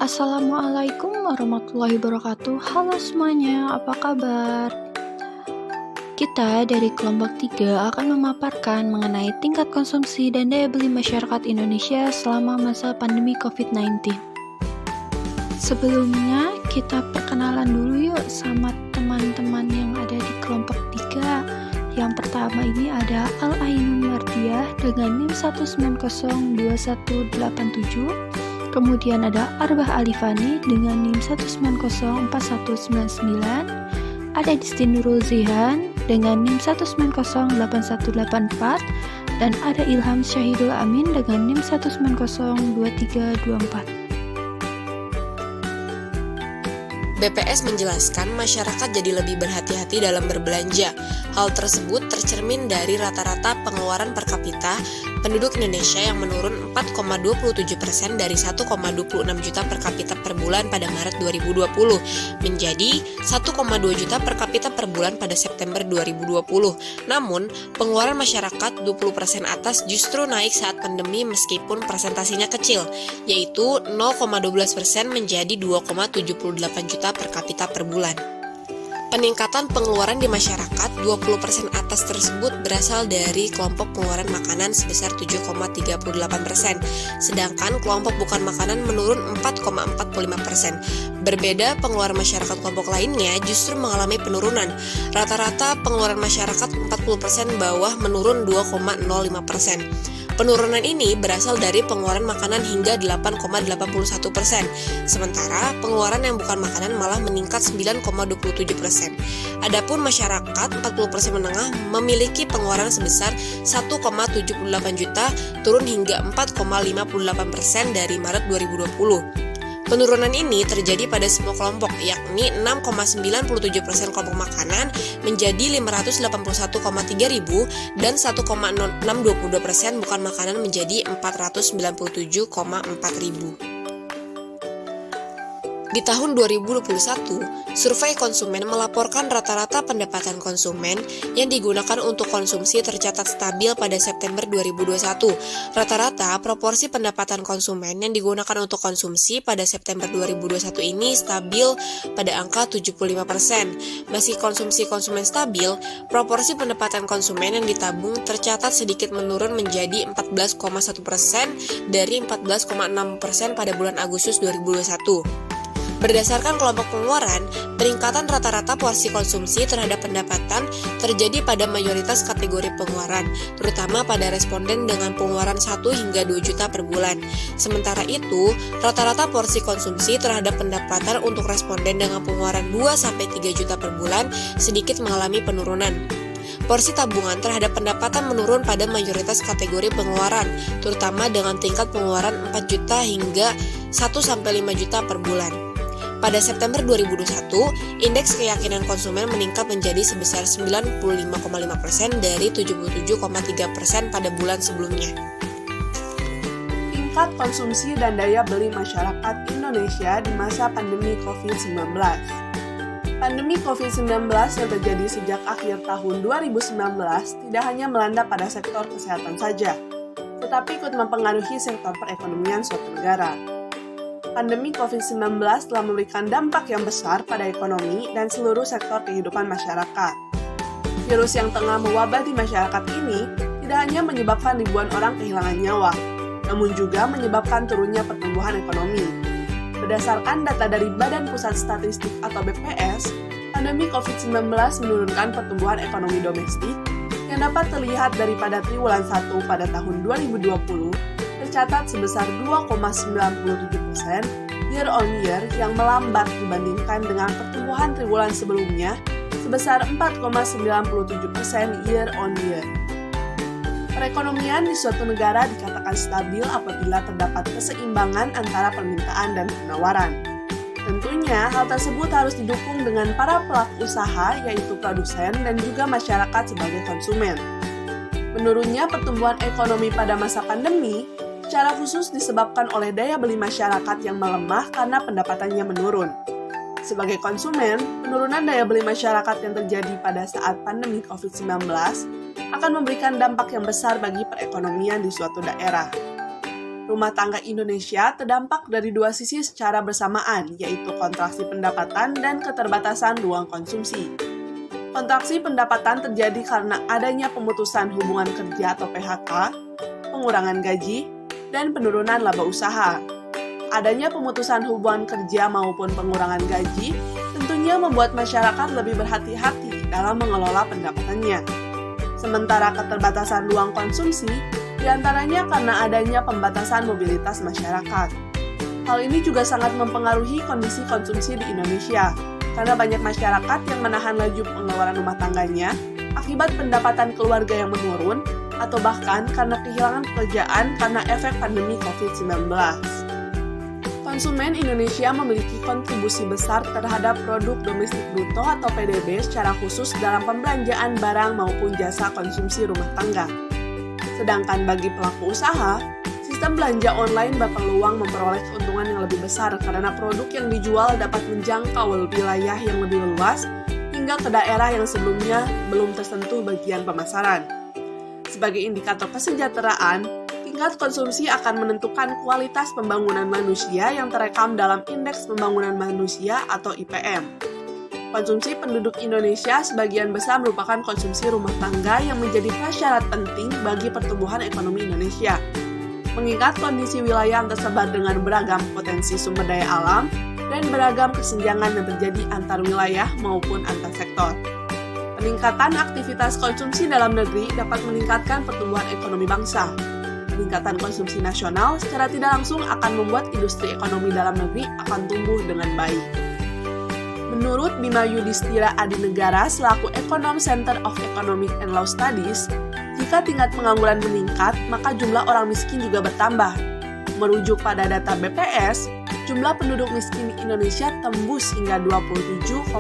Assalamualaikum warahmatullahi wabarakatuh. Halo semuanya, apa kabar? Kita dari kelompok 3 akan memaparkan mengenai tingkat konsumsi dan daya beli masyarakat Indonesia selama masa pandemi COVID-19. Sebelumnya, kita perkenalan dulu yuk sama teman-teman yang ada di kelompok 3. Yang pertama ini ada Al-Ainun Mardiah dengan NIM 1902187. Kemudian ada Arbah Alifani dengan NIM 1904199. Ada Disti Nurul Zihan dengan NIM 1908184. Dan ada Ilham Syahidul Amin dengan NIM 1902324. BPS menjelaskan masyarakat jadi lebih berhati-hati dalam berbelanja. Hal tersebut tercermin dari rata-rata pengeluaran per kapita penduduk Indonesia yang menurun 4,27% dari 1,26 juta per kapita per bulan pada Maret 2020 menjadi 1,2 juta per kapita per bulan pada September 2020. Namun, pengeluaran masyarakat 20% atas justru naik saat pandemi meskipun presentasinya kecil, yaitu 0,12% menjadi 2,78 juta per kapita per bulan. Peningkatan pengeluaran di masyarakat 20% atas tersebut berasal dari kelompok pengeluaran makanan sebesar 7,38%, sedangkan kelompok bukan makanan menurun 4,45%. Berbeda, pengeluaran masyarakat kelompok lainnya justru mengalami penurunan. Rata-rata pengeluaran masyarakat 40% bawah menurun 2,05%. Penurunan ini berasal dari pengeluaran makanan hingga 8,81%, sementara pengeluaran yang bukan makanan malah meningkat 9,27%. Adapun masyarakat 40% menengah memiliki pengeluaran sebesar 1,78 juta, turun hingga 4,58% dari Maret 2020. Penurunan ini terjadi pada semua kelompok, yakni 6,97% kelompok makanan menjadi 581,3 ribu dan 1,622% bukan makanan menjadi 497,4 ribu. Di tahun 2021, survei konsumen melaporkan rata-rata pendapatan konsumen yang digunakan untuk konsumsi tercatat stabil pada September 2021. Rata-rata proporsi pendapatan konsumen yang digunakan untuk konsumsi pada September 2021 ini stabil pada angka 75%. Meski konsumsi konsumen stabil, proporsi pendapatan konsumen yang ditabung tercatat sedikit menurun menjadi 14,1% dari 14,6% pada bulan Agustus 2021. Berdasarkan kelompok pengeluaran, peningkatan rata-rata porsi konsumsi terhadap pendapatan terjadi pada mayoritas kategori pengeluaran, terutama pada responden dengan pengeluaran 1 hingga 2 juta per bulan. Sementara itu, rata-rata porsi konsumsi terhadap pendapatan untuk responden dengan pengeluaran 2-3 juta per bulan sedikit mengalami penurunan. Porsi tabungan terhadap pendapatan menurun pada mayoritas kategori pengeluaran, terutama dengan tingkat pengeluaran 4 juta hingga 1-5 juta per bulan. Pada September 2021, indeks keyakinan konsumen meningkat menjadi sebesar 95,5% dari 77,3% pada bulan sebelumnya. Tingkat konsumsi dan daya beli masyarakat Indonesia di masa pandemi COVID-19. Pandemi COVID-19 yang terjadi sejak akhir tahun 2019 tidak hanya melanda pada sektor kesehatan saja, tetapi ikut mempengaruhi sektor perekonomian suatu negara. Pandemi COVID-19 telah memberikan dampak yang besar pada ekonomi dan seluruh sektor kehidupan masyarakat. Virus yang tengah mewabah di masyarakat ini tidak hanya menyebabkan ribuan orang kehilangan nyawa, namun juga menyebabkan turunnya pertumbuhan ekonomi. Berdasarkan data dari Badan Pusat Statistik atau BPS, pandemi COVID-19 menurunkan pertumbuhan ekonomi domestik yang dapat terlihat daripada triwulan 1 pada tahun 2020 tercatat sebesar 2,97% year on year yang melambat dibandingkan dengan pertumbuhan triwulan sebelumnya sebesar 4,97% year on year. Perekonomian di suatu negara dikatakan stabil apabila terdapat keseimbangan antara permintaan dan penawaran. Tentunya hal tersebut harus didukung dengan para pelaku usaha yaitu produsen dan juga masyarakat sebagai konsumen. Menurunnya pertumbuhan ekonomi pada masa pandemi secara khusus disebabkan oleh daya beli masyarakat yang melemah karena pendapatannya menurun. Sebagai konsumen, penurunan daya beli masyarakat yang terjadi pada saat pandemi COVID-19 akan memberikan dampak yang besar bagi perekonomian di suatu daerah. Rumah tangga Indonesia terdampak dari dua sisi secara bersamaan, yaitu kontraksi pendapatan dan keterbatasan ruang konsumsi. Kontraksi pendapatan terjadi karena adanya pemutusan hubungan kerja atau PHK, pengurangan gaji, dan penurunan laba usaha. Adanya pemutusan hubungan kerja maupun pengurangan gaji tentunya membuat masyarakat lebih berhati-hati dalam mengelola pendapatannya. Sementara keterbatasan ruang konsumsi diantaranya karena adanya pembatasan mobilitas masyarakat. Hal ini juga sangat mempengaruhi kondisi konsumsi di Indonesia, karena banyak masyarakat yang menahan laju pengeluaran rumah tangganya akibat pendapatan keluarga yang menurun, atau bahkan karena kehilangan pekerjaan karena efek pandemi COVID-19. Konsumen Indonesia memiliki kontribusi besar terhadap produk domestik bruto atau PDB secara khusus dalam pembelanjaan barang maupun jasa konsumsi rumah tangga. Sedangkan bagi pelaku usaha, sistem belanja online berpeluang memperoleh keuntungan yang lebih besar karena produk yang dijual dapat menjangkau wilayah yang lebih luas hingga ke daerah yang sebelumnya belum tersentuh bagian pemasaran. Sebagai indikator kesejahteraan, tingkat konsumsi akan menentukan kualitas pembangunan manusia yang terekam dalam Indeks Pembangunan Manusia atau IPM. Konsumsi penduduk Indonesia sebagian besar merupakan konsumsi rumah tangga yang menjadi prasyarat penting bagi pertumbuhan ekonomi Indonesia. Mengingat kondisi wilayah yang tersebar dengan beragam potensi sumber daya alam dan beragam kesenjangan yang terjadi antar wilayah maupun antar sektor. Peningkatan aktivitas konsumsi dalam negeri dapat meningkatkan pertumbuhan ekonomi bangsa. Peningkatan konsumsi nasional secara tidak langsung akan membuat industri ekonomi dalam negeri akan tumbuh dengan baik. Menurut Bima Yudhistira Adinegara selaku Ekonom Center of Economic and Law Studies, jika tingkat pengangguran meningkat, maka jumlah orang miskin juga bertambah. Merujuk pada data BPS, jumlah penduduk miskin di Indonesia tembus hingga 27,55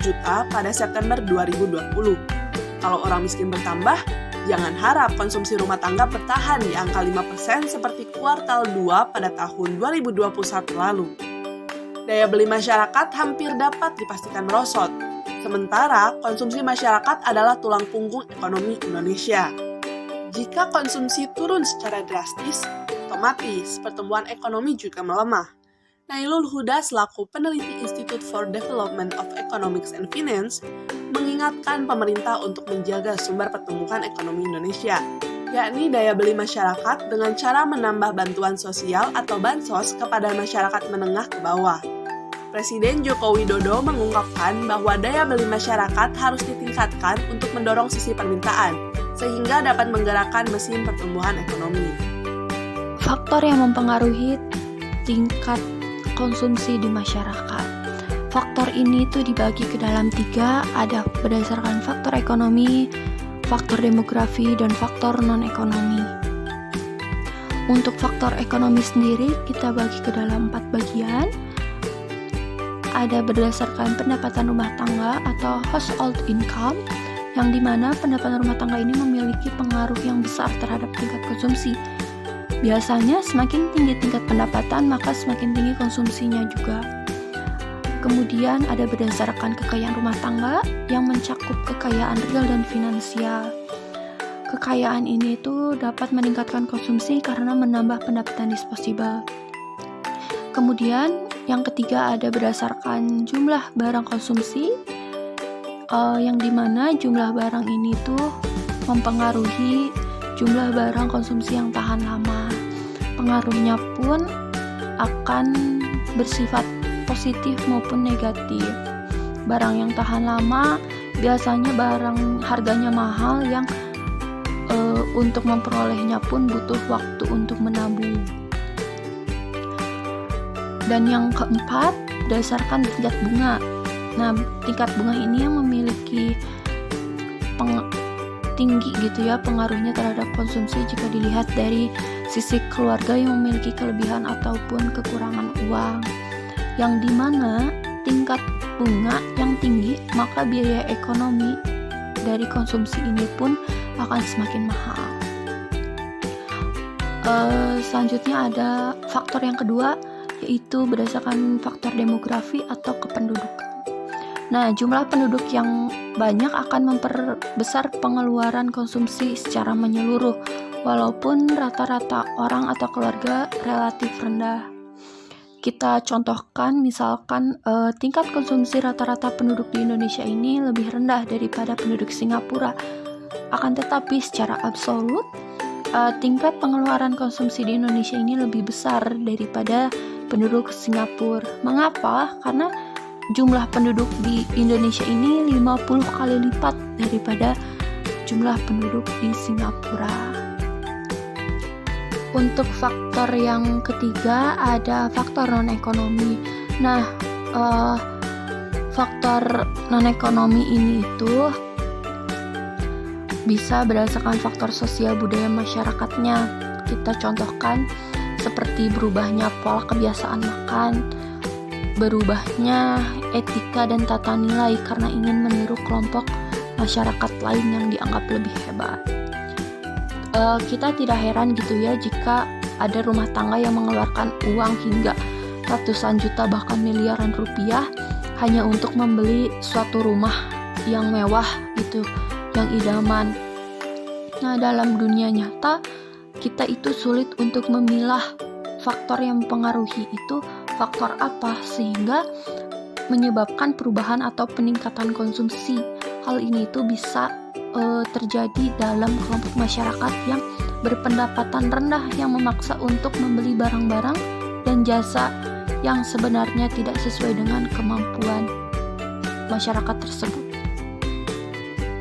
juta pada September 2020. Kalau orang miskin bertambah, jangan harap konsumsi rumah tangga bertahan di angka 5% seperti kuartal 2 pada tahun 2021 lalu. Daya beli masyarakat hampir dapat dipastikan merosot, sementara konsumsi masyarakat adalah tulang punggung ekonomi Indonesia. Jika konsumsi turun secara drastis, otomatis pertumbuhan ekonomi juga melemah. Nailul Huda selaku peneliti Institute for Development of Economics and Finance mengingatkan pemerintah untuk menjaga sumber pertumbuhan ekonomi Indonesia, yakni daya beli masyarakat dengan cara menambah bantuan sosial atau bansos kepada masyarakat menengah ke bawah. Presiden Joko Widodo mengungkapkan bahwa daya beli masyarakat harus ditingkatkan untuk mendorong sisi permintaan, sehingga dapat menggerakkan mesin pertumbuhan ekonomi. Faktor yang mempengaruhi tingkat konsumsi di masyarakat. Faktor ini tuh dibagi ke dalam 3, ada berdasarkan faktor ekonomi, faktor demografi, dan faktor non-ekonomi. Untuk faktor ekonomi sendiri kita bagi ke dalam 4 bagian. Ada berdasarkan pendapatan rumah tangga atau household income, yang dimana pendapatan rumah tangga ini memiliki pengaruh yang besar terhadap tingkat konsumsi. Biasanya semakin tinggi tingkat pendapatan, maka semakin tinggi konsumsinya juga. Kemudian ada berdasarkan kekayaan rumah tangga yang mencakup kekayaan real dan finansial. Kekayaan ini tuh dapat meningkatkan konsumsi karena menambah pendapatan disposable. Kemudian yang ketiga ada berdasarkan jumlah barang konsumsi, yang dimana jumlah barang ini tuh mempengaruhi jumlah barang konsumsi yang tahan lama. Pengaruhnya pun akan bersifat positif maupun negatif. Barang yang tahan lama biasanya barang harganya mahal yang untuk memperolehnya pun butuh waktu untuk menabung. Dan yang keempat, berdasarkan tingkat bunga. Nah, tingkat bunga ini yang memiliki tinggi gitu ya pengaruhnya terhadap konsumsi jika dilihat dari sisi keluarga yang memiliki kelebihan ataupun kekurangan uang. Yang dimana tingkat bunga yang tinggi, maka biaya ekonomi dari konsumsi ini pun akan semakin mahal. Selanjutnya ada faktor yang kedua, yaitu berdasarkan faktor demografi atau kependudukan. Nah, jumlah penduduk yang banyak akan memperbesar pengeluaran konsumsi secara menyeluruh walaupun rata-rata orang atau keluarga relatif rendah. Kita contohkan misalkan tingkat konsumsi rata-rata penduduk di Indonesia ini lebih rendah daripada penduduk Singapura. Akan tetapi secara absolut tingkat pengeluaran konsumsi di Indonesia ini lebih besar daripada penduduk Singapura. Mengapa? Karena jumlah penduduk di Indonesia ini 50 kali lipat daripada jumlah penduduk di Singapura. Untuk faktor yang ketiga ada faktor non-ekonomi. Nah, faktor non-ekonomi ini itu bisa berdasarkan faktor sosial budaya masyarakatnya. Kita contohkan seperti berubahnya pola kebiasaan makan, berubahnya etika dan tata nilai karena ingin meniru kelompok masyarakat lain yang dianggap lebih hebat. Kita tidak heran gitu ya jika ada rumah tangga yang mengeluarkan uang hingga ratusan juta bahkan miliaran rupiah hanya untuk membeli suatu rumah yang mewah gitu, yang idaman. Nah, dalam dunia nyata kita itu sulit untuk memilah faktor yang mempengaruhi itu faktor apa sehingga menyebabkan perubahan atau peningkatan konsumsi. Hal ini itu bisa terjadi dalam kelompok masyarakat yang berpendapatan rendah yang memaksa untuk membeli barang-barang dan jasa yang sebenarnya tidak sesuai dengan kemampuan masyarakat tersebut.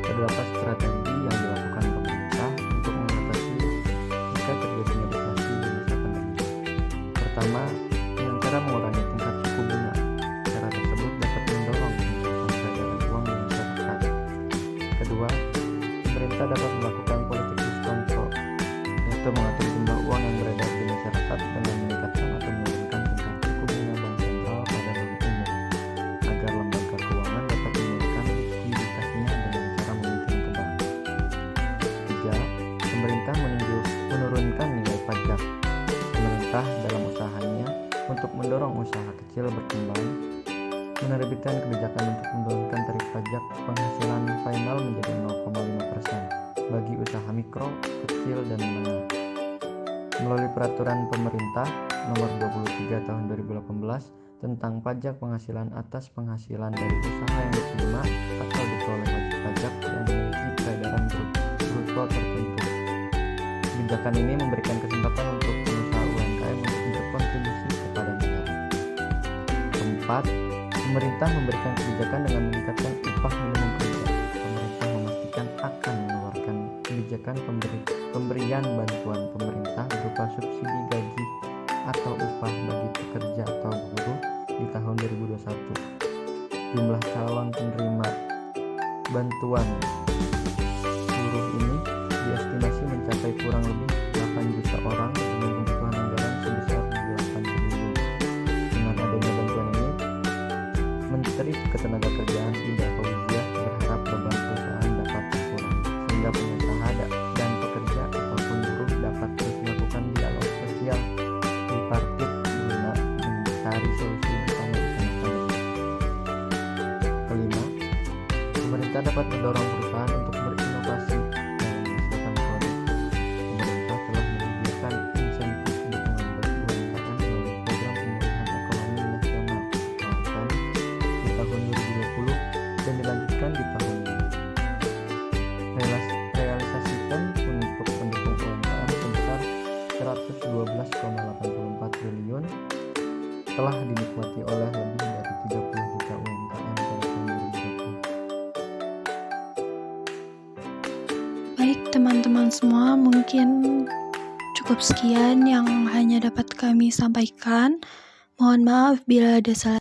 Terdapat strategi yang dilakukan pemerintah untuk mengatasi jika terjadinya deflasi di masa pandemi. Pertama, dengan cara mengurangi tingkat suku bunga. Cara tersebut dapat mendorong peningkatan peredaran uang di masyarakat. Kedua, pemerintah dapat melakukan politik risk control, yaitu mengatur jumlah uang yang beredar di masyarakat dengan meningkatkan atau menurunkan tingkat suku bunga bank sentral pada bank umum, agar lembaga keuangan dapat menurunkan likuiditasnya dengan cara meminjam ke bank. Ketiga, pemerintah menurunkan nilai pajak. Pemerintah dalam usahanya untuk mendorong usaha kecil berkembang, menerbitkan kebijakan untuk menurunkan tarif pajak penghasilan final menjadi 0,5% bagi usaha mikro, kecil, dan menengah. Melalui peraturan pemerintah nomor 23 tahun 2018 tentang pajak penghasilan atas penghasilan dari usaha yang diterima atau diperoleh wajib pajak yang memiliki peredaran bruto tertentu. Kebijakan ini memberikan kesempatan untuk pengusaha UMKM untuk berkontribusi kepada negara. Keempat, pemerintah memberikan kebijakan dengan meningkatkan upah minimum kerja. Pemerintah memastikan akan mengeluarkan kebijakan pemberian bantuan pemerintah berupa subsidi gaji atau upah bagi pekerja atau buruh di tahun 2021. Jumlah calon penerima bantuan buruh ini diestimasi mencapai kurang lebih 8 juta orang dengan kebutuhan anggaran sebesar 8 triliun. Dengan adanya bantuan ini, Menteri Ketenagakerjaan Ida Fauziah berharap beban perusahaan dapat berkurang sehingga pengusaha dan pekerja ataupun buruh dapat terus melakukan dialog sosial tripartit guna mencari solusi bersama di tengah pandemi. Kelima, pemerintah dapat mendorong perusahaan untuk berinovasi dalam menghasilkan produk. Pemerintah telah menyediakan insentif dukungan bagi UMKM melalui program pemulihan ekonomi nasional di tahun 2020 dan dilanjutkan di tahun ini. Realisasikan untuk pendukung UMKM sebesar 112,84 triliun telah dinikmati oleh lebih dari 30 juta UMKM pada tahun 2020. Baik teman-teman semua, mungkin cukup sekian yang hanya dapat kami sampaikan. Mohon maaf bila ada salah